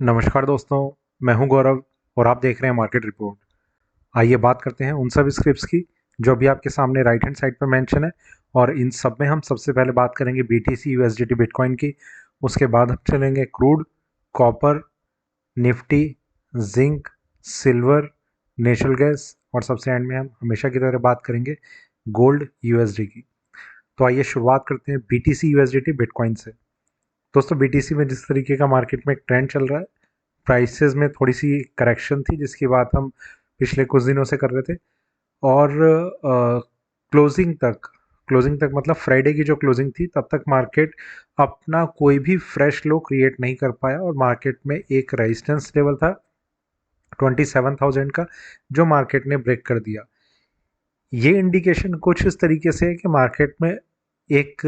नमस्कार दोस्तों। मैं हूं गौरव और आप देख रहे हैं मार्केट रिपोर्ट। आइए बात करते हैं उन सब स्क्रिप्ट्स की जो अभी आपके सामने राइट हैंड साइड पर मेंशन है। और इन सब में हम सबसे पहले बात करेंगे बीटीसी यूएसडीटी बिटकॉइन की। उसके बाद हम चलेंगे crude, copper, Nifty, zinc, silver, natural gas और सबसे एंड में हम हमेशा की तरह बात करेंगे गोल्ड यूएसडी की। तो आइए शुरुआत करते हैं बीटीसी यूएसडीटी बिटकॉइन से। दोस्तों, बीटीसी में जिस तरीके का मार्केट में एक ट्रेंड चल रहा है, प्राइसेस में थोड़ी सी करेक्शन थी जिसकी बात हम पिछले कुछ दिनों से कर रहे थे। और क्लोजिंग तक क्लोजिंग तक मतलब फ्राइडे की जो क्लोजिंग थी तब तक मार्केट अपना कोई भी फ्रेश लो क्रिएट नहीं कर पाया और मार्केट में एक रेजिस्टेंस लेवल था 27,000 का जो मार्केट ने ब्रेक कर दिया। ये इंडिकेशन कुछ इस तरीके से है कि मार्केट में एक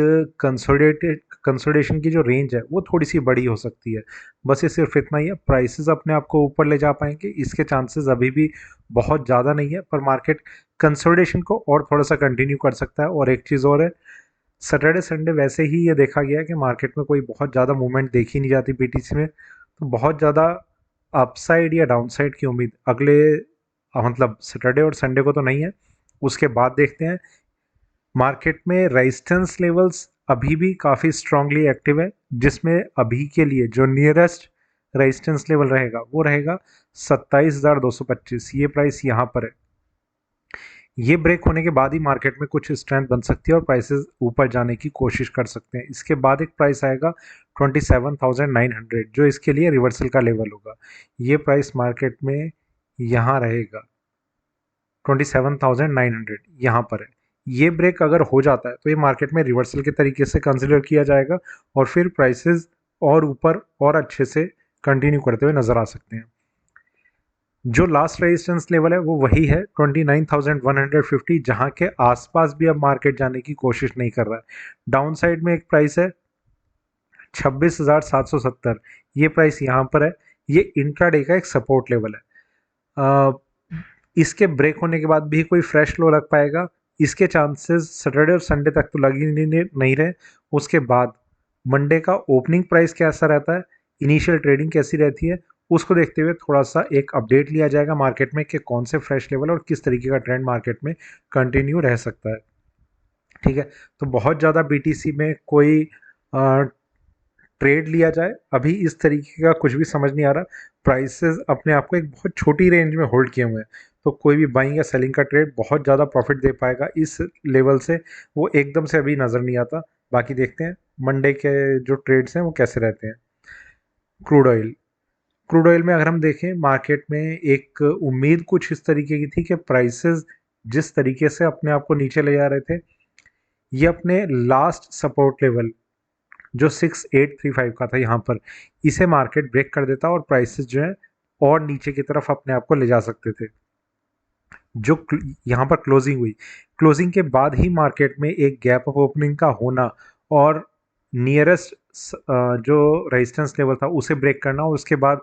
कंसोलिडेशन की जो रेंज है वो थोड़ी सी बड़ी हो सकती है। बस ये सिर्फ इतना ही है, प्राइसेस अपने आप को ऊपर ले जा पाएंगे इसके चांसेस अभी भी बहुत ज़्यादा नहीं है, पर मार्केट कंसोलिडेशन को और थोड़ा सा कंटिन्यू कर सकता है। और एक चीज़ और है, सैटरडे संडे वैसे ही ये देखा गया है कि मार्केट में कोई बहुत ज़्यादा मूवमेंट देखी नहीं जाती बीटीसी में, तो बहुत ज़्यादा अपसाइड या डाउनसाइड की उम्मीद अगले मतलब सैटरडे और संडे को तो नहीं है। उसके बाद देखते हैं। मार्केट में रेजिस्टेंस लेवल्स अभी भी काफ़ी स्ट्रांगली एक्टिव है, जिसमें अभी के लिए जो नियरेस्ट रेजिस्टेंस लेवल रहेगा वो रहेगा 27,225। ये प्राइस यहाँ पर है। ये ब्रेक होने के बाद ही मार्केट में कुछ स्ट्रेंथ बन सकती है और प्राइसेस ऊपर जाने की कोशिश कर सकते हैं। इसके बाद एक प्राइस आएगा 27,900 जो इसके लिए रिवर्सल का लेवल होगा। ये प्राइस मार्केट में यहाँ रहेगा 27,900 यहाँ पर है। ये ब्रेक अगर हो जाता है तो ये मार्केट में रिवर्सल के तरीके से कंसिडर किया जाएगा और फिर प्राइसेस और ऊपर और अच्छे से कंटिन्यू करते हुए नजर आ सकते हैं। जो लास्ट रेजिस्टेंस लेवल है वो वही है 29,150, जहां के आसपास भी अब मार्केट जाने की कोशिश नहीं कर रहा है। डाउन साइड में एक प्राइस है 26,770, ये प्राइस यहाँ पर है। ये इंट्राडे का एक सपोर्ट लेवल है। इसके ब्रेक होने के बाद भी कोई फ्रेश लो लग पाएगा, इसके चांसेस सैटरडे और संडे तक तो लग ही नहीं रहे। उसके बाद मंडे का ओपनिंग प्राइस कैसा रहता है, इनिशियल ट्रेडिंग कैसी रहती है, उसको देखते हुए थोड़ा सा एक अपडेट लिया जाएगा मार्केट में कि कौन से फ्रेश लेवल और किस तरीके का ट्रेंड मार्केट में कंटिन्यू रह सकता है। ठीक है, तो बहुत ज़्यादा बीटीसी में कोई ट्रेड लिया जाए अभी इस तरीके का कुछ भी समझ नहीं आ रहा। प्राइसेस अपने आप को एक बहुत छोटी रेंज में होल्ड किए हुए हैं, तो कोई भी बाइंग या सेलिंग का ट्रेड बहुत ज़्यादा प्रॉफिट दे पाएगा इस लेवल से वो एकदम से अभी नज़र नहीं आता। बाकी देखते हैं मंडे के जो ट्रेड्स हैं वो कैसे रहते हैं। क्रूड ऑयल क्रूड ऑयल में अगर हम देखें, मार्केट में एक उम्मीद कुछ इस तरीके की थी कि प्राइसेस जिस तरीके से अपने आप को नीचे ले जा रहे थे, ये अपने लास्ट सपोर्ट लेवल जो 6835 का था यहाँ पर, इसे मार्केट ब्रेक कर देता और प्राइसेस जो है और नीचे की तरफ अपने आप को ले जा सकते थे। जो यहाँ पर क्लोजिंग हुई, क्लोजिंग के बाद ही मार्केट में एक गैप ऑफ ओपनिंग का होना और नियरेस्ट जो रेजिस्टेंस लेवल था उसे ब्रेक करना और उसके बाद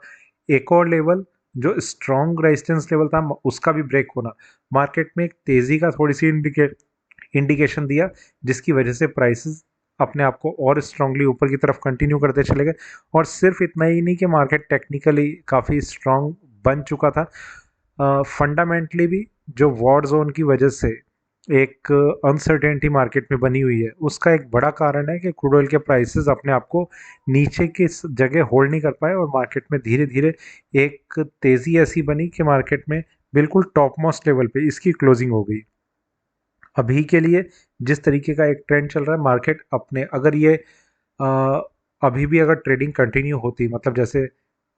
एक और लेवल जो स्ट्रॉन्ग रेजिस्टेंस लेवल था उसका भी ब्रेक होना, मार्केट में एक तेजी का थोड़ी सी इंडिकेशन दिया, जिसकी वजह से प्राइसेस अपने आप को और स्ट्रांगली ऊपर की तरफ कंटिन्यू करते चले गए। और सिर्फ इतना ही नहीं कि मार्केट टेक्निकली काफ़ी स्ट्रांग बन चुका था, फंडामेंटली भी जो वॉर जोन की वजह से एक अनसर्टेनिटी मार्केट में बनी हुई है, उसका एक बड़ा कारण है कि क्रूड ऑयल के प्राइसेस अपने आप को नीचे की जगह होल्ड नहीं कर पाए और मार्केट में धीरे धीरे एक तेज़ी ऐसी बनी कि मार्केट में बिल्कुल टॉप मोस्ट लेवल पे इसकी क्लोजिंग हो गई। अभी के लिए जिस तरीके का एक ट्रेंड चल रहा है मार्केट अपने, अगर ये अ, अभी भी अगर ट्रेडिंग कंटिन्यू होती, मतलब जैसे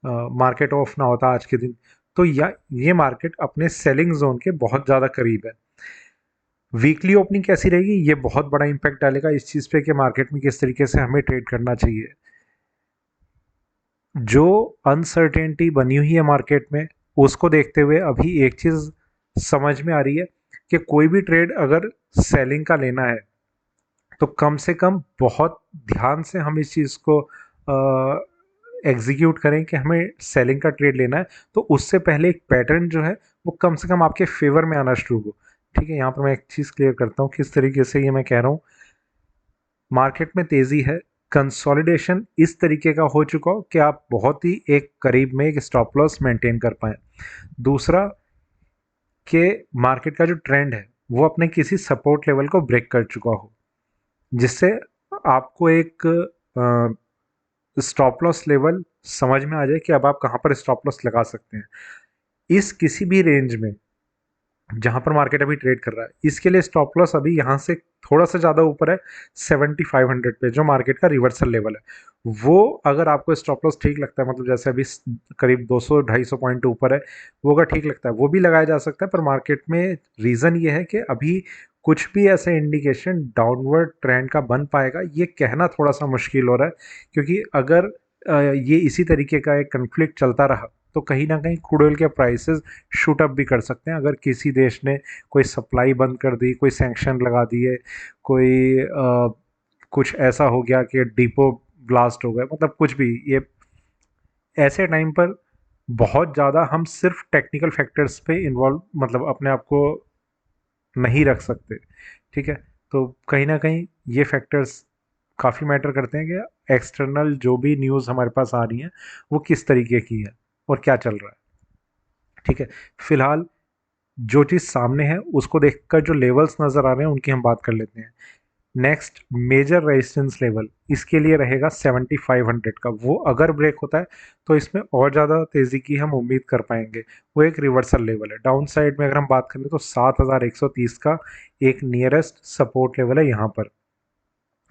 मार्केट ऑफ ना होता आज के दिन, तो ये मार्केट अपने सेलिंग जोन के बहुत ज़्यादा करीब है। वीकली ओपनिंग कैसी रहेगी ये बहुत बड़ा इंपैक्ट डालेगा इस चीज़ पे कि मार्केट में किस तरीके से हमें ट्रेड करना चाहिए। जो अनसर्टेनिटी बनी हुई है मार्केट में, उसको देखते हुए अभी एक चीज़ समझ में आ रही है कि कोई भी ट्रेड अगर सेलिंग का लेना है तो कम से कम बहुत ध्यान से हम इस चीज़ को एग्जीक्यूट करें कि हमें सेलिंग का ट्रेड लेना है, तो उससे पहले एक पैटर्न जो है वो कम से कम आपके फेवर में आना शुरू हो। ठीक है, यहाँ पर मैं एक चीज़ क्लियर करता हूँ किस तरीके से ये मैं कह रहा हूँ। मार्केट में तेज़ी है, कंसोलिडेशन इस तरीके का हो चुका हो कि आप बहुत ही एक करीब में एक स्टॉप लॉस मेंटेन कर पाएँ। दूसरा कि मार्केट का जो ट्रेंड है वो अपने किसी सपोर्ट लेवल को ब्रेक कर चुका हो, जिससे आपको एक स्टॉप लॉस लेवल समझ में आ जाए कि अब आप कहाँ पर स्टॉप लॉस लगा सकते हैं। इस किसी भी रेंज में जहाँ पर मार्केट अभी ट्रेड कर रहा है, इसके लिए स्टॉप लॉस अभी यहाँ से थोड़ा सा ज़्यादा ऊपर है 7500 पे, जो मार्केट का रिवर्सल लेवल है। वो अगर आपको स्टॉप लॉस ठीक लगता है, मतलब जैसे अभी करीब 200-250 पॉइंट ऊपर है, वो अगर ठीक लगता है वो भी लगाया जा सकता है। पर मार्केट में रीज़न ये है कि अभी कुछ भी ऐसा इंडिकेशन डाउनवर्ड ट्रेंड का बन पाएगा, ये कहना थोड़ा सा मुश्किल हो रहा है। क्योंकि अगर ये इसी तरीके का एक कन्फ्लिक्ट चलता रहा तो कहीं ना कहीं क्रूड ऑयल के प्राइसेस शूट अप भी कर सकते हैं। अगर किसी देश ने कोई सप्लाई बंद कर दी, कोई सैंक्शन लगा दिए, कोई कुछ ऐसा हो गया कि डिपो ब्लास्ट हो गए, मतलब कुछ भी, ये ऐसे टाइम पर बहुत ज़्यादा हम सिर्फ टेक्निकल फैक्टर्स पे इन्वॉल्व, मतलब अपने आप को नहीं रख सकते। ठीक है, तो कहीं ना कहीं ये फैक्टर्स काफ़ी मैटर करते हैं कि एक्सटर्नल जो भी न्यूज़ हमारे पास आ रही है वो किस तरीके की है और क्या चल रहा है। ठीक है, फिलहाल जो चीज़ सामने है उसको देखकर जो लेवल्स नज़र आ रहे हैं उनकी हम बात कर लेते हैं। नेक्स्ट मेजर रेजिस्टेंस लेवल इसके लिए रहेगा 7500 का। वो अगर ब्रेक होता है तो इसमें और ज़्यादा तेज़ी की हम उम्मीद कर पाएंगे। वो एक रिवर्सल लेवल है। डाउन साइड में अगर हम बात करें तो 7130 का एक नियरेस्ट सपोर्ट लेवल है यहाँ पर।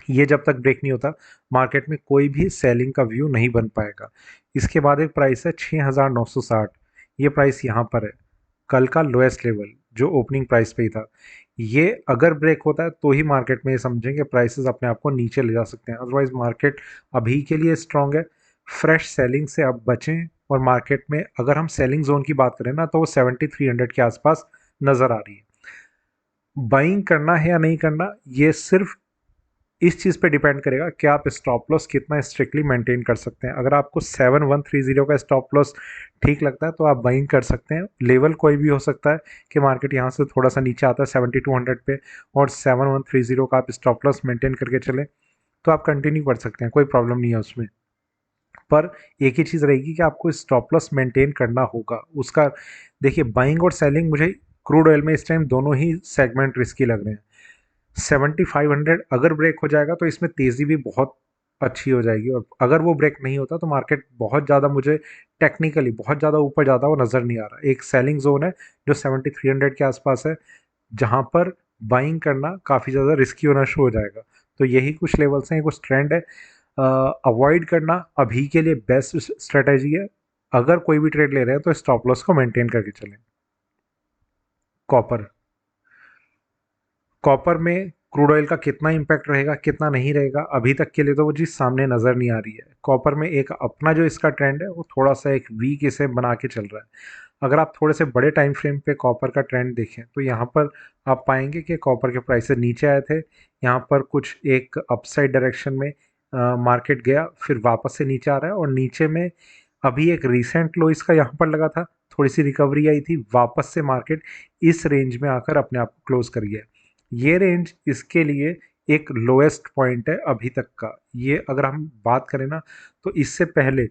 ये जब तक ब्रेक नहीं होता मार्केट में कोई भी सेलिंग का व्यू नहीं बन पाएगा। इसके बाद एक प्राइस है 6960, ये प्राइस यहाँ पर है, कल का लोएस्ट लेवल जो ओपनिंग प्राइस पे ही था। ये अगर ब्रेक होता है तो ही मार्केट में ये समझें कि प्राइसेस अपने आप को नीचे ले जा सकते हैं, अदरवाइज मार्केट अभी के लिए स्ट्रांग है। फ्रेश सेलिंग से अब बचें। और मार्केट में अगर हम सेलिंग जोन की बात करें ना तो वो 7300 के आसपास नज़र आ रही है। बाइंग करना है या नहीं करना ये सिर्फ इस चीज़ पे डिपेंड करेगा कि आप स्टॉप लॉस कितना स्ट्रिक्टली मेंटेन कर सकते हैं। अगर आपको 7130 का स्टॉप लॉस ठीक लगता है तो आप बाइंग कर सकते हैं। लेवल कोई भी हो सकता है कि मार्केट यहाँ से थोड़ा सा नीचे आता है 7200 पे और 7130 का आप स्टॉप लॉस मेंटेन करके चलें तो आप कंटिन्यू कर सकते हैं, कोई प्रॉब्लम नहीं है उसमें। पर एक ही चीज़ रहेगी कि आपको स्टॉप लॉस मेंटेन करना होगा उसका। देखिए, बाइंग और सेलिंग मुझे क्रूड ऑयल में इस टाइम दोनों ही सेगमेंट रिस्की लग रहे हैं। 7500 अगर ब्रेक हो जाएगा तो इसमें तेज़ी भी बहुत अच्छी हो जाएगी, और अगर वो ब्रेक नहीं होता तो मार्केट बहुत ज़्यादा, मुझे टेक्निकली बहुत ज़्यादा ऊपर जाता हुआ नज़र नहीं आ रहा। एक सेलिंग जोन है जो 7300 के आसपास है, जहाँ पर बाइंग करना काफ़ी ज़्यादा रिस्की होना शुरू हो जाएगा। तो यही कुछ लेवल्स हैं, कुछ ट्रेंड है। अवॉइड करना अभी के लिए बेस्ट स्ट्रेटेजी है। अगर कोई भी ट्रेड ले रहे हैं तो स्टॉप लॉस को मेंटेन करके चलें। कॉपर, कॉपर में क्रूड ऑयल का कितना इम्पैक्ट रहेगा कितना नहीं रहेगा अभी तक के लिए तो वो चीज़ सामने नज़र नहीं आ रही है। कॉपर में एक अपना जो इसका ट्रेंड है वो थोड़ा सा एक वीक इसे बना के चल रहा है। अगर आप थोड़े से बड़े टाइम फ्रेम पे कॉपर का ट्रेंड देखें तो यहाँ पर आप पाएंगे कि कॉपर के प्राइसेस नीचे आए थे, यहाँ पर कुछ एक अपसाइड डायरेक्शन में मार्केट गया, फिर वापस से नीचे आ रहा है, और नीचे में अभी एक रिसेंट लो इसका यहाँ पर लगा था, थोड़ी सी रिकवरी आई थी, वापस से मार्केट इस रेंज में आकर अपने आप को क्लोज कर गया। ये रेंज इसके लिए एक लोएस्ट पॉइंट है अभी तक का। ये अगर हम बात करें ना तो इससे पहले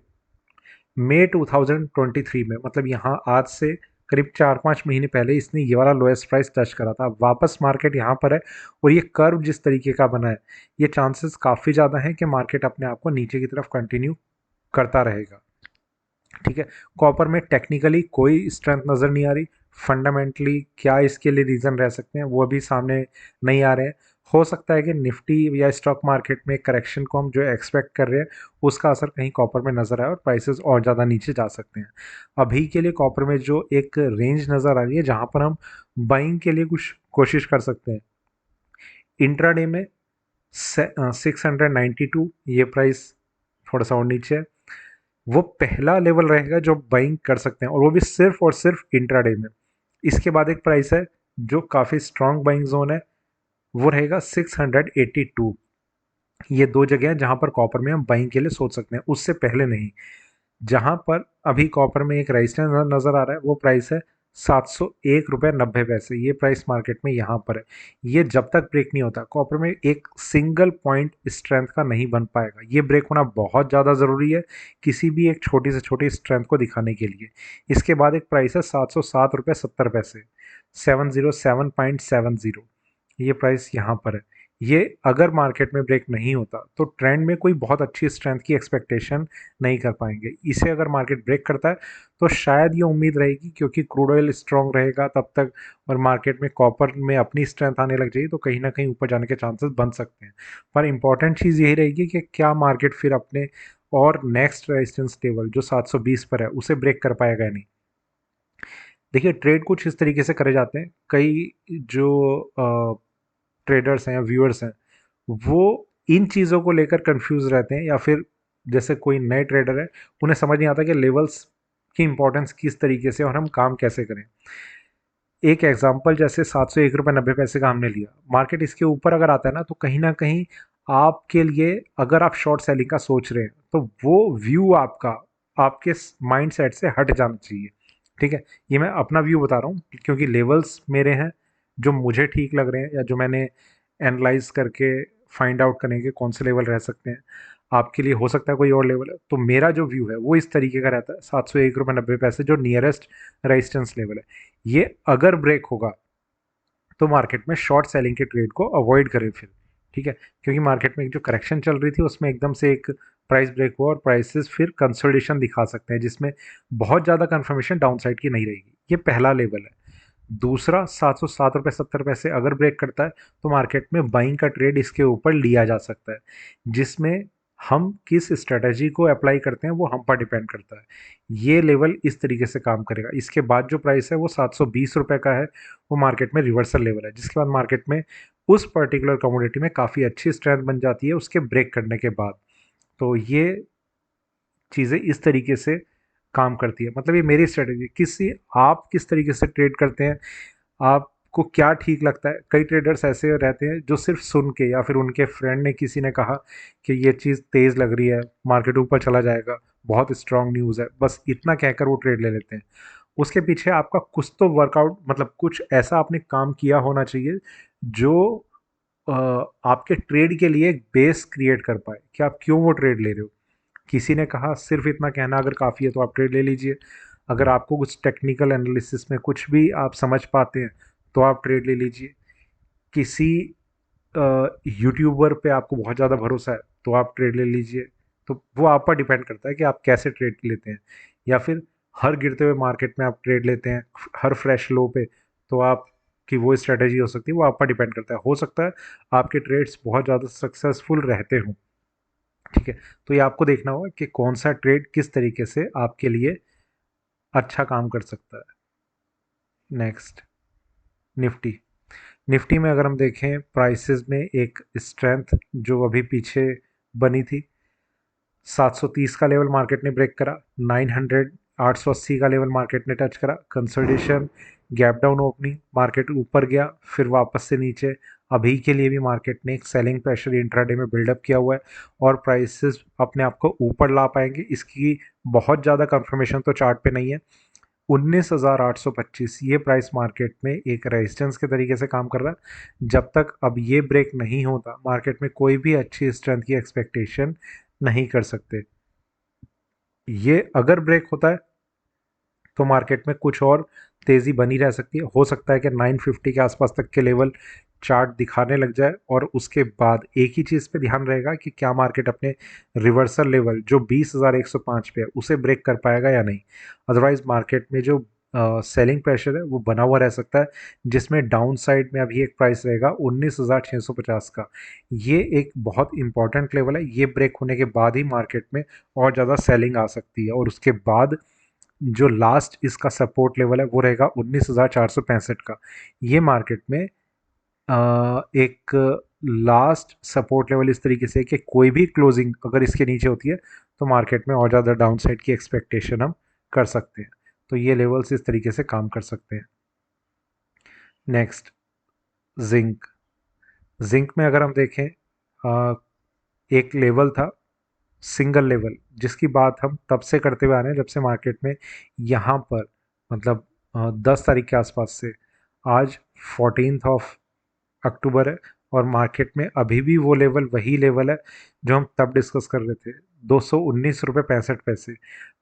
मई 2023 में, मतलब यहाँ आज से करीब 4-5 महीने पहले इसने ये वाला लोएस्ट प्राइस टच करा था। वापस मार्केट यहाँ पर है, और ये कर्व जिस तरीके का बना है ये चांसेस काफ़ी ज़्यादा हैं कि मार्केट अपने आप को नीचे की तरफ कंटिन्यू करता रहेगा। ठीक है, कॉपर में टेक्निकली कोई स्ट्रेंथ नज़र नहीं आ रही। फंडामेंटली क्या इसके लिए रीज़न रह सकते हैं वो अभी सामने नहीं आ रहे हैं। हो सकता है कि निफ्टी या स्टॉक मार्केट में करेक्शन को हम जो एक्सपेक्ट कर रहे हैं उसका असर कहीं कॉपर में नज़र आए और प्राइसेस और ज़्यादा नीचे जा सकते हैं। अभी के लिए कॉपर में जो एक रेंज नज़र आ रही है जहाँ पर हम बाइंग के लिए कुछ कोशिश कर सकते हैं, इंट्राडे में 692 ये प्राइस थोड़ा सा और नीचे है, वो पहला लेवल रहेगा जो बाइंग कर सकते हैं, और वो भी सिर्फ और सिर्फ इंट्राडे में। इसके बाद एक प्राइस है जो काफ़ी स्ट्रॉन्ग बाइंग जोन है, वो रहेगा 682। ये दो जगह हैं जहां पर कॉपर में हम बाइंग के लिए सोच सकते हैं, उससे पहले नहीं। जहां पर अभी कॉपर में एक रेजिस्टेंस नज़र आ रहा है वो प्राइस है 701 रुपये 90 पैसे, ये प्राइस मार्केट में यहाँ पर है। ये जब तक ब्रेक नहीं होता कॉपर में एक सिंगल पॉइंट स्ट्रेंथ का नहीं बन पाएगा। ये ब्रेक होना बहुत ज़्यादा ज़रूरी है किसी भी एक छोटी से छोटी स्ट्रेंथ को दिखाने के लिए। इसके बाद एक प्राइस है 707 रुपये 70 पैसे, 707.70, ये प्राइस यहाँ पर है। ये अगर मार्केट में ब्रेक नहीं होता तो ट्रेंड में कोई बहुत अच्छी स्ट्रेंथ की एक्सपेक्टेशन नहीं कर पाएंगे। इसे अगर मार्केट ब्रेक करता है तो शायद ये उम्मीद रहेगी, क्योंकि क्रूड ऑयल स्ट्रॉन्ग रहेगा तब तक और मार्केट में कॉपर में अपनी स्ट्रेंथ आने लग जाएगी, तो कहीं ना कहीं ऊपर जाने के चांसेस बन सकते हैं। पर इंपॉर्टेंट चीज़ यही रहेगी कि क्या मार्केट फिर अपने और नेक्स्ट रेजिस्टेंस लेवल जो 720 पर है उसे ब्रेक कर पाएगा या नहीं। देखिए, ट्रेड कुछ इस तरीके से करे जाते हैं, कई जो ट्रेडर्स हैं या व्यूअर्स हैं वो इन चीज़ों को लेकर कंफ्यूज रहते हैं, या फिर जैसे कोई नए ट्रेडर है उन्हें समझ नहीं आता कि लेवल्स की इंपॉर्टेंस किस तरीके से और हम काम कैसे करें। एक एग्जांपल जैसे 701 रुपये 90 पैसे का हमने लिया, मार्केट इसके ऊपर अगर आता है ना तो कहीं ना कहीं आपके लिए, अगर आप शॉर्ट सेलिंग का सोच रहे हैं तो वो व्यू आपका आपके माइंड सेट से हट जाना चाहिए। ठीक है, ये मैं अपना व्यू बता रहा हूँ क्योंकि लेवल्स मेरे हैं जो मुझे ठीक लग रहे हैं या जो मैंने एनालाइज करके फाइंड आउट करेंगे कौन से लेवल रह सकते हैं। आपके लिए हो सकता है कोई और लेवल है, तो मेरा जो व्यू है वो इस तरीके का रहता है, 701 रुपये 90 पैसे जो नियरेस्ट रेजिस्टेंस लेवल है। ये अगर ब्रेक होगा तो मार्केट में शॉर्ट सेलिंग के ट्रेड को अवॉइड करें फिर। ठीक है, क्योंकि मार्केट में एक जो करेक्शन चल रही थी उसमें एकदम से एक प्राइस ब्रेक हुआ और प्राइसेस फिर कंसोलिडेशन दिखा सकते हैं जिसमें बहुत ज़्यादा कंफर्मेशन डाउन साइड की नहीं रहेगी। ये पहला लेवल है। दूसरा, 707 रुपये 70 पैसे अगर ब्रेक करता है तो मार्केट में बाइंग का ट्रेड इसके ऊपर लिया जा सकता है, जिसमें हम किस स्ट्रेटजी को अप्लाई करते हैं वो हम पर डिपेंड करता है। ये लेवल इस तरीके से काम करेगा। इसके बाद जो प्राइस है वो 720 रुपये का है, वो मार्केट में रिवर्सल लेवल है, जिसके बाद मार्केट में उस पर्टिकुलर कमोडिटी में काफ़ी अच्छी स्ट्रेंथ बन जाती है उसके ब्रेक करने के बाद। तो ये चीज़ें इस तरीके से काम करती है। मतलब ये मेरी स्ट्रेटजी, किसी आप किस तरीके से ट्रेड करते हैं, आपको क्या ठीक लगता है। कई ट्रेडर्स ऐसे रहते हैं जो सिर्फ सुन के या फिर उनके फ्रेंड ने किसी ने कहा कि ये चीज़ तेज़ लग रही है, मार्केट ऊपर चला जाएगा, बहुत स्ट्रांग न्यूज़ है, बस इतना कहकर वो ट्रेड ले लेते हैं। उसके पीछे आपका कुछ तो वर्कआउट, मतलब कुछ ऐसा आपने काम किया होना चाहिए जो अ, आपके ट्रेड के लिए एक बेस क्रिएट कर पाए कि आप क्यों वो ट्रेड ले रहे हो। किसी ने कहा सिर्फ इतना कहना अगर काफ़ी है तो आप ट्रेड ले लीजिए। अगर आपको कुछ टेक्निकल एनालिसिस में कुछ भी आप समझ पाते हैं तो आप ट्रेड ले लीजिए। किसी यूट्यूबर पे आपको बहुत ज़्यादा भरोसा है तो आप ट्रेड ले लीजिए। तो वो आप पर डिपेंड करता है कि आप कैसे ट्रेड लेते हैं। या फिर हर गिरते हुए मार्केट में आप ट्रेड लेते हैं, हर फ्रेश लो पे, तो आप की वो स्ट्रेटजी हो सकती है, वो आप पर डिपेंड करता है। हो सकता है आपके ट्रेड्स बहुत ज़्यादा सक्सेसफुल रहते हों। ठीक है, तो ये आपको देखना होगा कि कौन सा ट्रेड किस तरीके से आपके लिए अच्छा काम कर सकता है। Next, Nifty. निफ्टी में अगर हम देखें प्राइसेस में एक स्ट्रेंथ जो अभी पीछे बनी थी, 730 का लेवल मार्केट ने ब्रेक करा, 900 880 का लेवल मार्केट ने टच करा, consolidation, gap down opening, market ऊपर गया फिर वापस से नीचे। अभी के लिए भी मार्केट ने एक सेलिंग प्रेशर इंट्राडे में बिल्डअप किया हुआ है और प्राइसेस अपने आप को ऊपर ला पाएंगे, इसकी बहुत ज़्यादा कंफर्मेशन तो चार्ट पे नहीं है। 19,825 ये प्राइस मार्केट में एक रेजिस्टेंस के तरीके से काम कर रहा है। जब तक अब ये ब्रेक नहीं होता मार्केट में कोई भी अच्छी स्ट्रेंथ की एक्सपेक्टेशन नहीं कर सकते। ये अगर ब्रेक होता है तो मार्केट में कुछ और तेज़ी बनी रह सकती है। हो सकता है कि 950 के आसपास तक के लेवल चार्ट दिखाने लग जाए और उसके बाद एक ही चीज़ पे ध्यान रहेगा कि क्या मार्केट अपने रिवर्सल लेवल जो 20,105 पे है उसे ब्रेक कर पाएगा या नहीं। अदरवाइज मार्केट में जो सेलिंग प्रेशर है वो बना हुआ रह सकता है, जिसमें डाउन साइड में अभी एक प्राइस रहेगा 19,650 का। ये एक बहुत इंपॉर्टेंट लेवल है। ये ब्रेक होने के बाद ही मार्केट में और ज़्यादा सेलिंग आ सकती है और उसके बाद जो लास्ट इसका सपोर्ट लेवल है वो रहेगा 19,465 का। ये मार्केट में एक लास्ट सपोर्ट लेवल इस तरीके से है कि कोई भी क्लोजिंग अगर इसके नीचे होती है तो मार्केट में और ज़्यादा डाउन साइड की एक्सपेक्टेशन हम कर सकते हैं। तो ये लेवल्स इस तरीके से काम कर सकते हैं। Next, zinc. जिंक में अगर हम देखें एक लेवल था, सिंगल लेवल, जिसकी बात हम तब से करते हुए आ रहे हैं जब से मार्केट में यहाँ पर मतलब 10 तारीख के आसपास से। आज 14 अक्टूबर है और मार्केट में अभी भी वो लेवल वही लेवल है जो हम तब डिस्कस कर रहे थे, 219 रुपये 65 पैसे।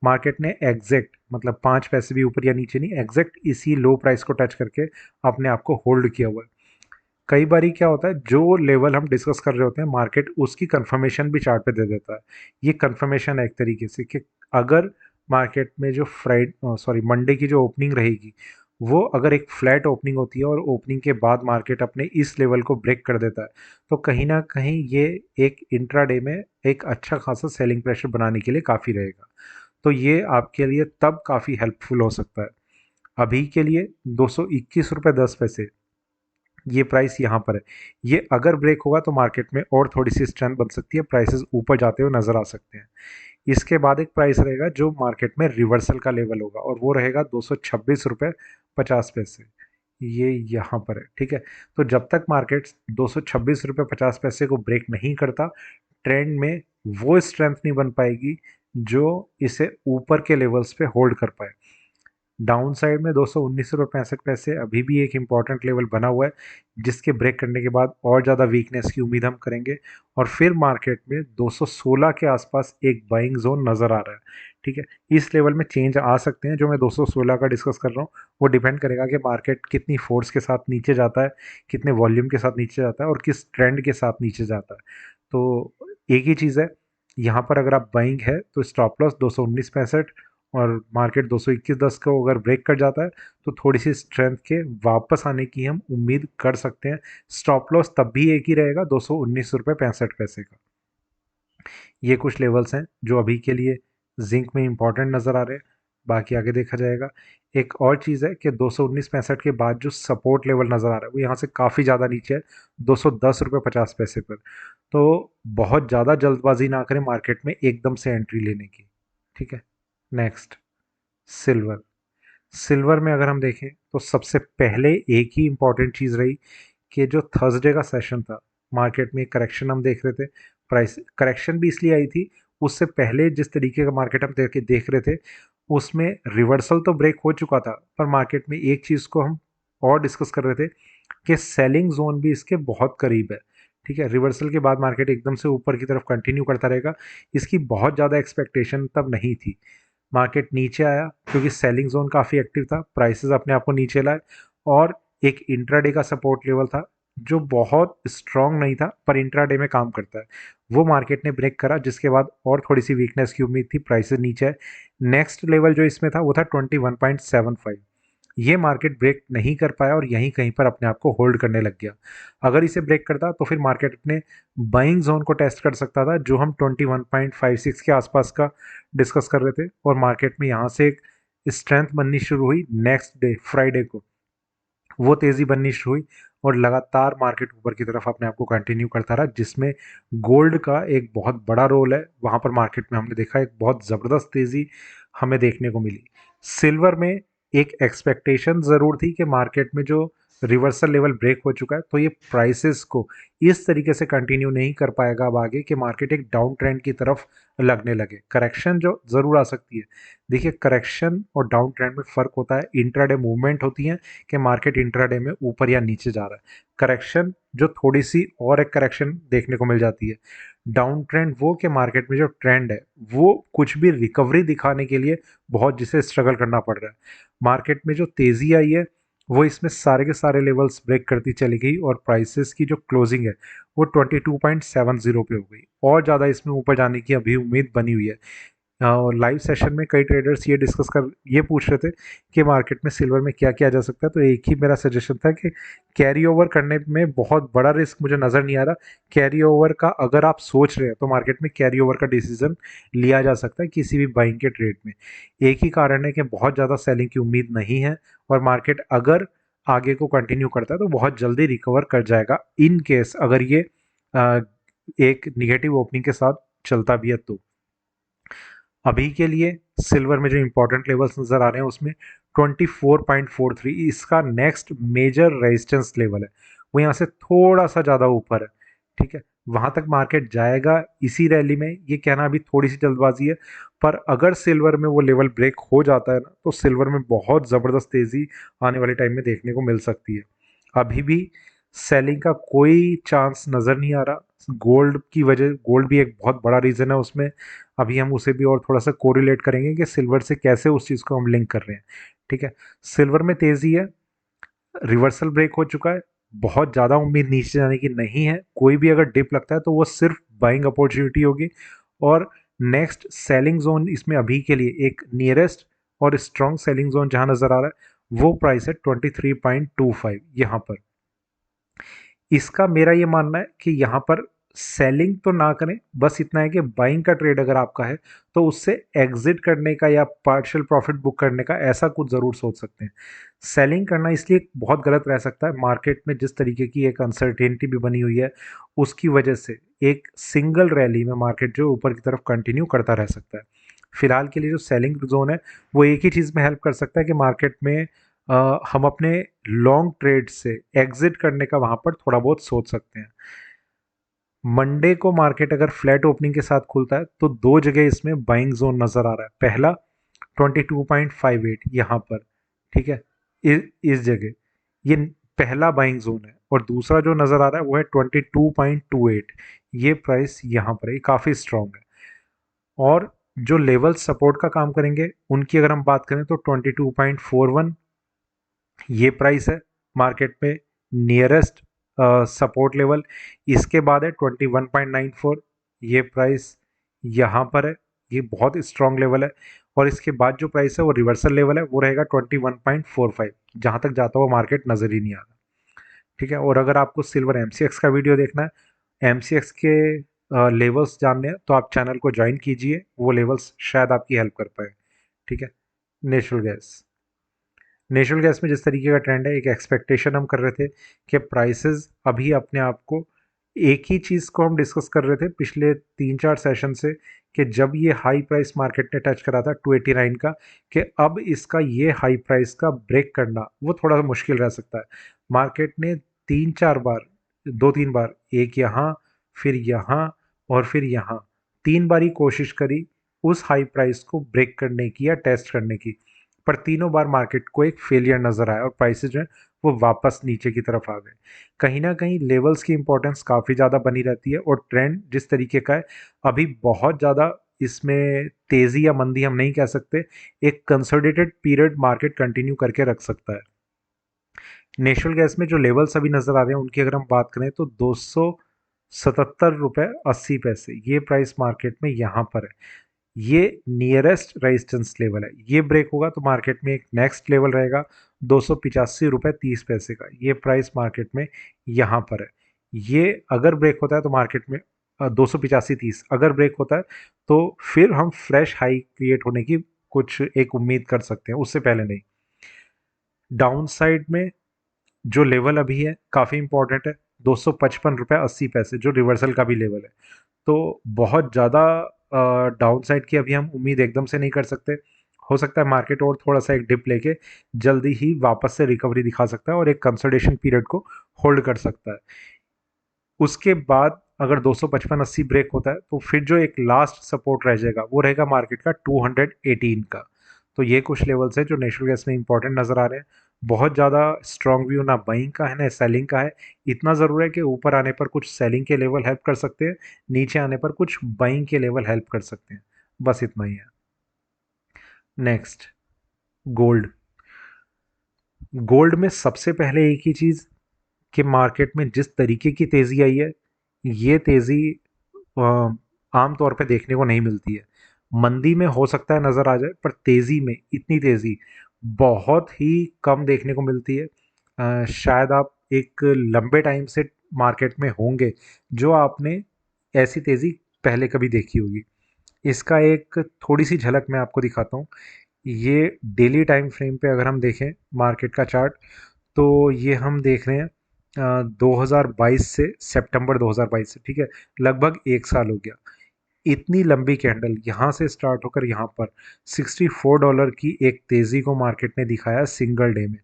मार्केट ने एग्जैक्ट मतलब 5 पैसे भी ऊपर या नीचे नहीं, एग्जैक्ट इसी लो प्राइस को टच करके अपने आप को होल्ड किया हुआ है। कई बारी क्या होता है, जो लेवल हम डिस्कस कर रहे होते हैं मार्केट उसकी कंफर्मेशन भी चार्ट पे दे देता है। ये कंफर्मेशन है एक तरीके से कि अगर मार्केट में जो मंडे की जो ओपनिंग रहेगी वो अगर एक फ्लैट ओपनिंग होती है और ओपनिंग के बाद मार्केट अपने इस लेवल को ब्रेक कर देता है, तो कहीं ना कहीं ये एक इंट्राडे में एक अच्छा खासा सेलिंग प्रेशर बनाने के लिए काफ़ी रहेगा। तो ये आपके लिए तब काफ़ी हेल्पफुल हो सकता है। अभी के लिए 221 रुपये 10 पैसे ये प्राइस यहाँ पर है। ये अगर ब्रेक होगा तो मार्केट में और थोड़ी सी स्ट्रेंथ बन सकती है, प्राइसेस ऊपर जाते हुए नजर आ सकते हैं। इसके बाद एक प्राइस रहेगा जो मार्केट में रिवर्सल का लेवल होगा और वो रहेगा 226 रुपये 50 पैसे। ये यहाँ पर है, ठीक है। तो जब तक मार्केट 226 रुपये 50 पैसे को ब्रेक नहीं करता, ट्रेंड में वो स्ट्रेंथ नहीं बन पाएगी जो इसे ऊपर के लेवल्स पे होल्ड कर पाए। डाउन साइड में 219 रुपये 65 पैसे अभी भी एक इम्पॉर्टेंट लेवल बना हुआ है, जिसके ब्रेक करने के बाद और ज़्यादा वीकनेस की उम्मीद हम करेंगे और फिर मार्केट में 216 के आसपास एक बाइंग जोन नज़र आ रहा है, ठीक है। इस लेवल में चेंज आ सकते हैं, जो मैं 216 का डिस्कस कर रहा हूँ वो डिपेंड करेगा कि मार्केट कितनी फोर्स के साथ नीचे जाता है, कितने वॉल्यूम के साथ नीचे जाता है और किस ट्रेंड के साथ नीचे जाता है। तो एक ही चीज़ है, यहाँ पर अगर आप बाइंग है तो स्टॉप लॉस 219.65 और मार्केट 221.10 को अगर ब्रेक कर जाता है तो थोड़ी सी स्ट्रेंथ के वापस आने की हम उम्मीद कर सकते हैं। स्टॉप लॉस तब भी एक ही रहेगा, 219 रुपये 65 पैसे का। ये कुछ लेवल्स हैं जो अभी के लिए जिंक में इंपॉर्टेंट नज़र आ रहे हैं, बाकी आगे देखा जाएगा। एक और चीज़ है कि 219.65 के बाद जो सपोर्ट लेवल नज़र आ रहा है वो यहाँ से काफ़ी ज़्यादा नीचे है, 210 रुपये 50 पैसे पर। तो बहुत ज़्यादा जल्दबाजी ना करें मार्केट में एकदम से एंट्री लेने की, ठीक है। Next, silver. सिल्वर में अगर हम देखें तो सबसे पहले एक ही इम्पॉर्टेंट चीज़ रही कि जो थर्सडे का सेशन था मार्केट में करेक्शन हम देख रहे थे। प्राइस करेक्शन भी इसलिए आई थी, उससे पहले जिस तरीके का मार्केट हम देख रहे थे उसमें रिवर्सल तो ब्रेक हो चुका था, पर मार्केट में एक चीज़ को हम और डिस्कस कर रहे थे कि सेलिंग जोन भी इसके बहुत करीब है, ठीक है। रिवर्सल के बाद मार्केट एकदम से ऊपर की तरफ कंटिन्यू करता रहेगा, इसकी बहुत ज़्यादा एक्सपेक्टेशन तब नहीं थी। मार्केट नीचे आया क्योंकि सेलिंग जोन काफ़ी एक्टिव था, प्राइसेस अपने आप को नीचे लाए और एक इंट्राडे का सपोर्ट लेवल था जो बहुत स्ट्रॉन्ग नहीं था पर इंट्राडे में काम करता है, वो मार्केट ने ब्रेक करा, जिसके बाद और थोड़ी सी वीकनेस की उम्मीद थी, प्राइसेस नीचे आए। नेक्स्ट लेवल जो इसमें था वो था 21.75। ये मार्केट ब्रेक नहीं कर पाया और यहीं कहीं पर अपने आप को होल्ड करने लग गया। अगर इसे ब्रेक करता तो फिर मार्केट अपने बाइंग जोन को टेस्ट कर सकता था जो हम 21.56 के आसपास का डिस्कस कर रहे थे, और मार्केट में यहाँ से एक स्ट्रेंथ बननी शुरू हुई नेक्स्ट डे फ्राइडे को, वो तेज़ी बननी शुरू हुई और लगातार मार्केट ऊपर की तरफ अपने आप को कंटिन्यू करता रहा, जिसमें गोल्ड का एक बहुत बड़ा रोल है। वहाँ पर मार्केट में हमने देखा एक बहुत ज़बरदस्त तेज़ी हमें देखने को मिली। सिल्वर में एक एक्सपेक्टेशन ज़रूर थी कि मार्केट में जो रिवर्सल लेवल ब्रेक हो चुका है तो ये प्राइसेस को इस तरीके से कंटिन्यू नहीं कर पाएगा अब आगे कि मार्केट एक डाउन ट्रेंड की तरफ लगने लगे। करेक्शन जो ज़रूर आ सकती है, देखिए करेक्शन और डाउन ट्रेंड में फ़र्क होता है, इंट्राडे मूवमेंट होती है कि मार्केट इंट्राडे में ऊपर या नीचे जा रहा है। करेक्शन जो थोड़ी सी और एक करेक्शन देखने को मिल जाती है। डाउन ट्रेंड वो कि मार्केट में जो ट्रेंड है वो कुछ भी रिकवरी दिखाने के लिए बहुत जिसे स्ट्रगल करना पड़ रहा है। मार्केट में जो तेज़ी आई है वो इसमें सारे के सारे लेवल्स ब्रेक करती चली गई और प्राइसेस की जो क्लोजिंग है वो 22.70 पे हो गई, और ज़्यादा इसमें ऊपर जाने की अभी उम्मीद बनी हुई है। और लाइव सेशन में कई ट्रेडर्स ये पूछ रहे थे कि मार्केट में सिल्वर में क्या किया जा सकता है, तो एक ही मेरा सजेशन था कि कैरी ओवर करने में बहुत बड़ा रिस्क मुझे नज़र नहीं आ रहा। कैरी ओवर का अगर आप सोच रहे हैं तो मार्केट में कैरी ओवर का डिसीजन लिया जा सकता है किसी भी बाइंग के ट्रेड में। एक ही कारण है कि बहुत ज़्यादा सेलिंग की उम्मीद नहीं है और मार्केट अगर आगे को कंटिन्यू करता है तो बहुत जल्दी रिकवर कर जाएगा, इन केस अगर ये अ, एक निगेटिव ओपनिंग के साथ चलता भी है तो। अभी के लिए सिल्वर में जो इंपॉर्टेंट लेवल्स नज़र आ रहे हैं उसमें 24.43 इसका नेक्स्ट मेजर रेजिस्टेंस लेवल है, वो यहाँ से थोड़ा सा ज़्यादा ऊपर है, ठीक है। वहाँ तक मार्केट जाएगा इसी रैली में, ये कहना अभी थोड़ी सी जल्दबाजी है। पर अगर सिल्वर में वो लेवल ब्रेक हो जाता है ना, तो सिल्वर में बहुत ज़बरदस्त तेज़ी आने वाले टाइम में देखने को मिल सकती है। अभी भी सेलिंग का कोई चांस नज़र नहीं आ रहा। गोल्ड की वजह, गोल्ड भी एक बहुत बड़ा रीज़न है उसमें। अभी हम उसे भी और थोड़ा सा कोरिलेट करेंगे कि सिल्वर से कैसे उस चीज़ को हम लिंक कर रहे हैं। ठीक है, सिल्वर में तेज़ी है, रिवर्सल ब्रेक हो चुका है, बहुत ज़्यादा उम्मीद नीचे जाने की नहीं है। कोई भी अगर डिप लगता है तो वो सिर्फ बाइंग अपॉर्चुनिटी होगी। और नेक्स्ट सेलिंग जोन इसमें अभी के लिए एक नियरेस्ट और स्ट्रॉन्ग सेलिंग जोन जहां नज़र आ रहा है वो प्राइस है 23.25 यहाँ पर। इसका मेरा ये मानना है कि यहाँ पर सेलिंग तो ना करें, बस इतना है कि बाइंग का ट्रेड अगर आपका है तो उससे एग्जिट करने का या पार्शियल प्रॉफिट बुक करने का ऐसा कुछ ज़रूर सोच सकते हैं। सेलिंग करना इसलिए बहुत गलत रह सकता है, मार्केट में जिस तरीके की एक अनसर्टेनिटी भी बनी हुई है उसकी वजह से एक सिंगल रैली में मार्केट जो ऊपर की तरफ कंटिन्यू करता रह सकता है। फिलहाल के लिए जो सेलिंग जोन है वो एक ही चीज़ में हेल्प कर सकता है कि मार्केट में हम अपने लॉन्ग ट्रेड से एग्जिट करने का वहां पर थोड़ा बहुत सोच सकते हैं। मंडे को मार्केट अगर फ्लैट ओपनिंग के साथ खुलता है तो दो जगह इसमें बाइंग जोन नजर आ रहा है। पहला 22.58 यहाँ पर, ठीक है, इस जगह ये पहला बाइंग जोन है। और दूसरा जो नजर आ रहा है वो है 22.28, ये प्राइस यहाँ पर है, ये काफ़ी स्ट्रॉन्ग है। और जो लेवल सपोर्ट का काम करेंगे उनकी अगर हम बात करें तो 22.41 ये प्राइस है मार्केट में नियरेस्ट सपोर्ट लेवल। इसके बाद है 21.94, ये प्राइस यहाँ पर है, ये बहुत स्ट्रॉन्ग लेवल है। और इसके बाद जो प्राइस है वो रिवर्सल लेवल है, वो रहेगा 21.45, जहाँ तक जाता हुआ मार्केट नज़र ही नहीं आ रहा। ठीक है, और अगर आपको सिल्वर एमसीएक्स का वीडियो देखना है, एमसीएक्स के लेवल्स जानने हैं, तो आप चैनल को ज्वाइन कीजिए, वो लेवल्स शायद आपकी हेल्प कर पाए। ठीक है, नेचुरल गैस, नेचुरल गैस में जिस तरीके का ट्रेंड है, एक एक्सपेक्टेशन हम कर रहे थे कि प्राइसेस अभी अपने आप को, एक ही चीज़ को हम डिस्कस कर रहे थे पिछले 3-4 सेशन से कि जब ये हाई प्राइस मार्केट ने टच करा था 289 का, कि अब इसका ये हाई प्राइस का ब्रेक करना वो थोड़ा सा मुश्किल रह सकता है। मार्केट ने 3-4 बार, 2-3 बार, एक यहाँ, फिर यहाँ और फिर यहाँ, 3 बारी कोशिश करी उस हाई प्राइस को ब्रेक करने की या टेस्ट करने की, पर तीनों बार मार्केट को एक फेलियर नजर आया और प्राइसेज जो है वो वापस नीचे की तरफ आ गए। कहीं ना कहीं लेवल्स की इंपॉर्टेंस काफ़ी ज़्यादा बनी रहती है, और ट्रेंड जिस तरीके का है अभी बहुत ज़्यादा इसमें तेज़ी या मंदी हम नहीं कह सकते, एक कंसोलिडेटेड पीरियड मार्केट कंटिन्यू करके रख सकता है। नेचुरल गैस में जो लेवल्स अभी नज़र आ रहे हैं उनकी अगर हम बात करें तो 277 रुपये 80 पैसे, ये प्राइस मार्केट में यहाँ पर है, ये नियरेस्ट रेजिस्टेंस लेवल है। ये ब्रेक होगा तो मार्केट में एक नेक्स्ट लेवल रहेगा 285 रुपये 30 पैसे का, ये प्राइस मार्केट में यहाँ पर है। ये अगर ब्रेक होता है तो मार्केट में 285.30 अगर ब्रेक होता है तो फिर हम फ्रेश हाई क्रिएट होने की कुछ एक उम्मीद कर सकते हैं, उससे पहले नहीं। डाउन साइड में जो लेवल अभी है काफ़ी इंपॉर्टेंट है, 255 रुपये 80 पैसे, जो रिवर्सल का भी लेवल है। तो बहुत ज़्यादा डाउन साइड की अभी हम उम्मीद एकदम से नहीं कर सकते। हो सकता है मार्केट और थोड़ा सा एक डिप लेके जल्दी ही वापस से रिकवरी दिखा सकता है और एक कंसोलिडेशन पीरियड को होल्ड कर सकता है। उसके बाद अगर 255.80 ब्रेक होता है तो फिर जो एक लास्ट सपोर्ट रह जाएगा वो रहेगा मार्केट का 218 का। तो ये कुछ लेवल्स है जो नेचुरल गैस में इंपॉर्टेंट नज़र आ रहे हैं। बहुत ज़्यादा स्ट्रॉन्ग व्यू ना बाइंग का है ना सेलिंग का है। इतना ज़रूर है कि ऊपर आने पर कुछ सेलिंग के लेवल हेल्प कर सकते हैं, नीचे आने पर कुछ बाइंग के लेवल हेल्प कर सकते हैं। बस इतना ही है। Next, gold. गोल्ड में सबसे पहले एक ही चीज़ कि मार्केट में जिस तरीके की तेज़ी आई है, ये तेज़ी आम तौर पे देखने को नहीं मिलती है। मंदी में हो सकता है नज़र आ जाए, पर तेज़ी में इतनी तेज़ी बहुत ही कम देखने को मिलती है। शायद आप एक लंबे टाइम से मार्केट में होंगे जो आपने ऐसी तेज़ी पहले कभी देखी होगी। इसका एक थोड़ी सी झलक मैं आपको दिखाता हूँ। ये डेली टाइम फ्रेम पे अगर हम देखें मार्केट का चार्ट, तो ये हम देख रहे हैं 2022 से सितंबर 2022 से, ठीक है, लगभग एक साल हो गया। इतनी लंबी कैंडल यहाँ से स्टार्ट होकर यहाँ पर $64 की एक तेज़ी को मार्केट ने दिखाया सिंगल डे में।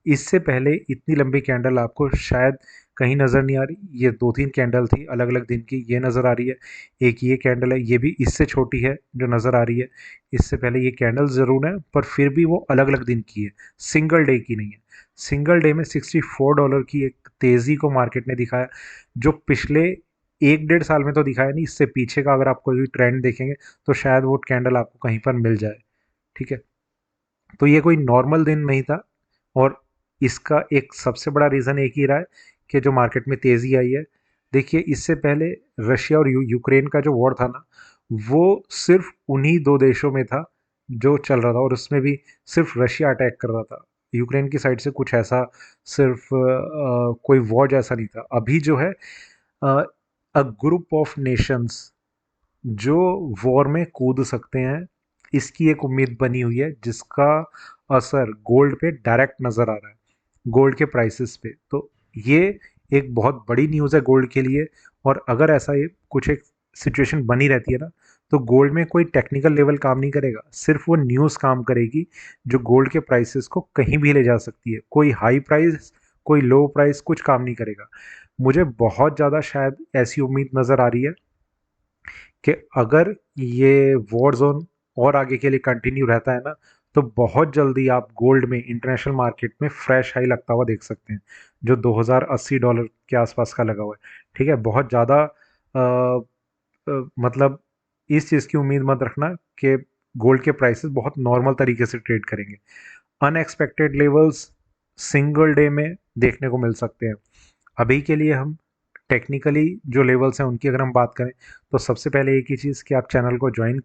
इससे पहले इतनी लंबी कैंडल आपको शायद कहीं नज़र नहीं आ रही। ये 2-3 कैंडल थी अलग अलग दिन की, ये नज़र आ रही है। एक ये कैंडल है, ये भी इससे छोटी है जो नज़र आ रही है। इससे पहले ये कैंडल ज़रूर है पर फिर भी वो अलग अलग दिन की है, सिंगल डे की नहीं है। सिंगल डे में $64 की एक तेज़ी को मार्केट ने दिखाया, जो पिछले 1-1.5 साल में तो दिखाया नहीं। इससे पीछे का अगर आप कोई ट्रेंड देखेंगे तो शायद वो कैंडल आपको कहीं पर मिल जाए। ठीक है, तो ये कोई नॉर्मल दिन नहीं था। और इसका एक सबसे बड़ा रीज़न एक ही रहा है कि जो मार्केट में तेज़ी आई है। देखिए, इससे पहले रशिया और यूक्रेन का जो वॉर था ना, वो सिर्फ उन्हीं दो देशों में था जो चल रहा था, और उसमें भी सिर्फ रशिया अटैक कर रहा था। यूक्रेन की साइड से कुछ ऐसा सिर्फ कोई वॉर जैसा नहीं था। अभी जो है अ ग्रुप ऑफ नेशंस जो वॉर में कूद सकते हैं, इसकी एक उम्मीद बनी हुई है, जिसका असर गोल्ड पे डायरेक्ट नज़र आ रहा है, गोल्ड के प्राइसेस पे। तो ये एक बहुत बड़ी न्यूज़ है गोल्ड के लिए। और अगर ऐसा ये कुछ एक सिचुएशन बनी रहती है ना, तो गोल्ड में कोई टेक्निकल लेवल काम नहीं करेगा, सिर्फ वो न्यूज़ काम करेगी जो गोल्ड के प्राइसेस को कहीं भी ले जा सकती है। कोई हाई प्राइस, कोई लो प्राइस, कुछ काम नहीं करेगा। मुझे बहुत ज़्यादा शायद ऐसी उम्मीद नज़र आ रही है कि अगर ये वॉर जोन और आगे के लिए कंटिन्यू रहता है ना, तो बहुत जल्दी आप गोल्ड में इंटरनेशनल मार्केट में फ्रेश हाई लगता हुआ देख सकते हैं, जो $2080 के आसपास का लगा हुआ है। ठीक है, बहुत ज़्यादा मतलब इस चीज़ की उम्मीद मत रखना कि गोल्ड के प्राइसेस बहुत नॉर्मल तरीके से ट्रेड करेंगे। अनएक्सपेक्टेड लेवल्स सिंगल डे में देखने को मिल सकते हैं। अभी के लिए हम टेक्निकली जो लेवल्स हैं उनकी अगर हम बात करें, तो सबसे पहले एक ही चीज़ कि आप चैनल को ज्वाइन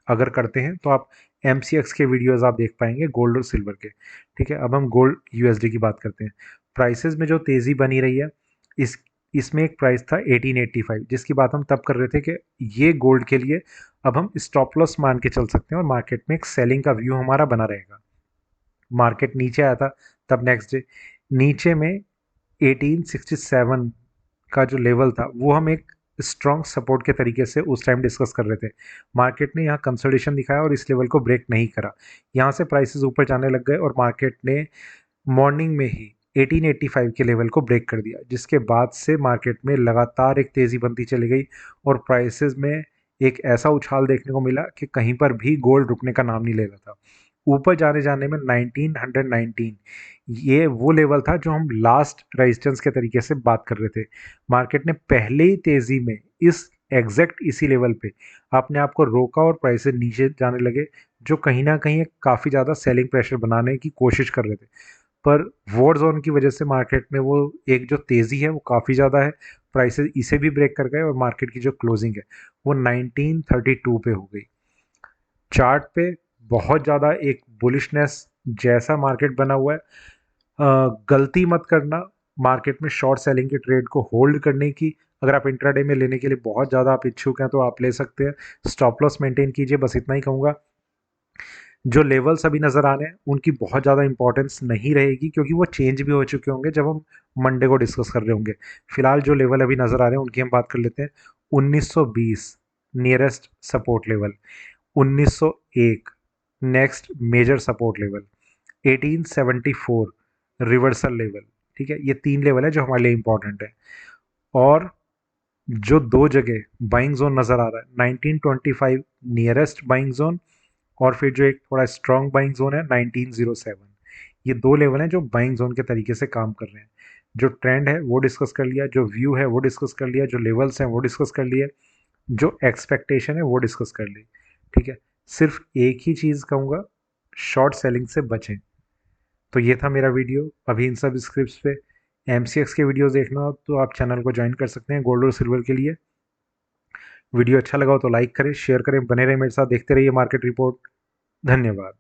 अगर करते हैं तो आप MCX के वीडियोस आप देख पाएंगे गोल्ड और सिल्वर के। ठीक है, अब हम गोल्ड USD की बात करते हैं। प्राइसेस में जो तेज़ी बनी रही है, इस इसमें एक प्राइस था 1885, जिसकी बात हम तब कर रहे थे कि ये गोल्ड के लिए अब हम स्टॉप लॉस मान के चल सकते हैं और मार्केट में एक सेलिंग का व्यू हमारा बना रहेगा। मार्केट नीचे आया था, तब नेक्स्ट डे नीचे में 1867 का जो लेवल था वो हम एक स्ट्रॉन्ग सपोर्ट के तरीके से उस टाइम डिस्कस कर रहे थे। मार्केट ने यहाँ कंसोलिडेशन दिखाया और इस लेवल को ब्रेक नहीं करा। यहाँ से प्राइसेस ऊपर जाने लग गए और मार्केट ने मॉर्निंग में ही 1885 के लेवल को ब्रेक कर दिया, जिसके बाद से मार्केट में लगातार एक तेज़ी बनती चली गई और प्राइसेस में एक ऐसा उछाल देखने को मिला कि कहीं पर भी गोल्ड रुकने का नाम नहीं ले रहा था। ऊपर जाने जाने में 1919 ये वो लेवल था जो हम लास्ट रेजिस्टेंस के तरीके से बात कर रहे थे। मार्केट ने पहले ही तेज़ी में इस एग्जैक्ट इसी लेवल पे अपने आप को रोका और प्राइसेस नीचे जाने लगे, जो कहीं ना कहीं काफ़ी ज़्यादा सेलिंग प्रेशर बनाने की कोशिश कर रहे थे। पर वॉर जोन की वजह से मार्केट में वो एक जो तेज़ी है वो काफ़ी ज़्यादा है, प्राइसेस इसे भी ब्रेक कर गए और मार्केट की जो क्लोजिंग है वो 1932 पे हो गई। चार्ट पे बहुत ज़्यादा एक बुलिशनेस जैसा मार्केट बना हुआ है। गलती मत करना मार्केट में शॉर्ट सेलिंग के ट्रेड को होल्ड करने की। अगर आप इंट्राडे में लेने के लिए बहुत ज़्यादा आप इच्छुक हैं तो आप ले सकते हैं। स्टॉप लॉस मेंटेन कीजिए, बस इतना ही कहूँगा। जो लेवल्स अभी नज़र आ रहे हैं उनकी बहुत ज़्यादा इंपॉर्टेंस नहीं रहेगी, क्योंकि वो चेंज भी हो चुके होंगे जब हम मंडे को डिस्कस कर रहे होंगे। फिलहाल जो लेवल अभी नज़र आ रहे हैं उनकी हम बात कर लेते हैं। 1920 nearest support level, 1901 next major support level, 1874 reversal level. ठीक है, ये 3 लेवल है जो हमारे लिए इंपॉर्टेंट है। और जो 2 जगह बाइंग जोन नज़र आ रहा है, 1925 नियरेस्ट बाइंग जोन, और फिर जो एक थोड़ा स्ट्रॉन्ग बाइंग जोन है 1907। ये 2 लेवल हैं जो बाइंग जोन के तरीके से काम कर रहे हैं। जो ट्रेंड है वो डिस्कस कर लिया, जो व्यू है वो डिस्कस कर लिया, जो लेवल्स हैं वो डिस्कस कर लिए, जो एक्सपेक्टेशन है वो डिस्कस कर ली। ठीक है, सिर्फ एक ही चीज़ कहूँगा, शॉर्ट सेलिंग से बचें। तो ये था मेरा वीडियो। अभी इन सब स्क्रिप्ट्स पे MCX के वीडियोस देखना हो तो आप चैनल को ज्वाइन कर सकते हैं गोल्ड और सिल्वर के लिए। वीडियो अच्छा लगा हो तो लाइक करें, शेयर करें, बने रहें मेरे साथ, देखते रहिए मार्केट रिपोर्ट। धन्यवाद।